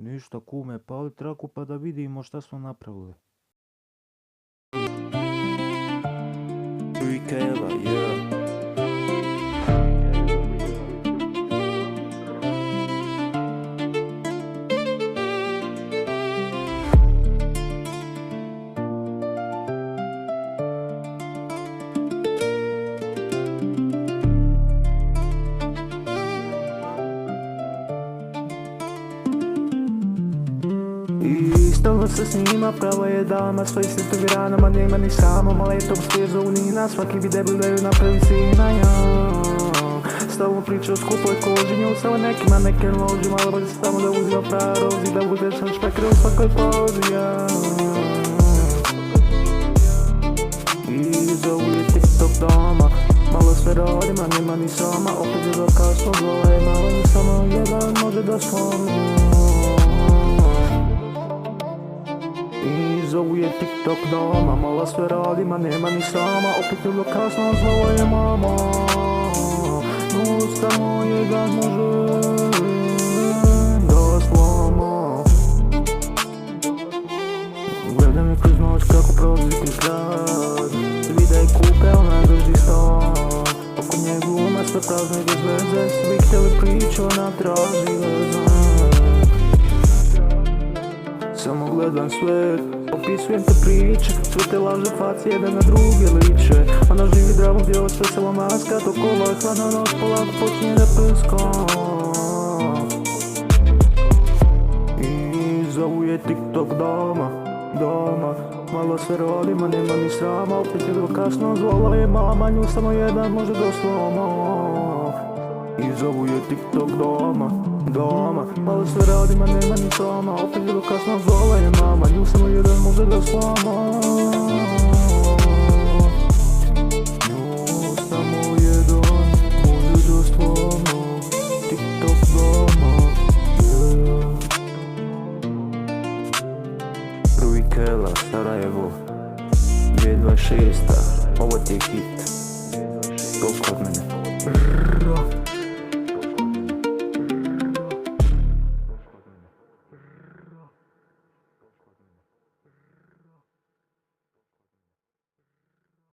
Ništa kume, pali traku pa da vidimo šta smo napravili. Rikela, yeah. I stalno se snima, pravo je dama, svoji svjetoviranama nema ni samo, maletom svježa unina, svaki vide gledaju napravi sina, ja. Stalno priča o skupoj koži, nju samo nekima neke loži, malo bolje se samo da uzima prarozi, da bude sam špekre u svakoj pozi, ja. I zovu je TikTok doma, malo sve rodima, nema ni sama, opet je zakasno dvoje, malo ni samo jedan može da slomi. I zovu je TikTok doma, malo sve radima, nema ni sama, opet je kasno zvala je mama. No samo jedan može da sloma. Gledam je kroz noć kako prolazi kroz grad, vide i kupe, ona drži stan. Oko njegu ima sve prazno i bez veze, svi htjeli priču, ona traži veze. Samo gledam svet, opisujem te priče, sve te laže faci jedan na druge liče. Ona živi dragom gdje od sve sela maska, dok ova hladna noć polako počinje da prska. I zovu je TikTok doma, malo se rodima, nema ni srama, opet je kasno zvala je mama, nju samo jedan može da sloma. I zovu je TikTok doma, malo se radima, nema ni sama, opet je kasno zvala je mama, nju samo jedan može da slama. Nju samo jedan može da slama, TikTok doma, yeah. Rikela, Sarajevo, 2026, ovo ti je hit, toliko od mene.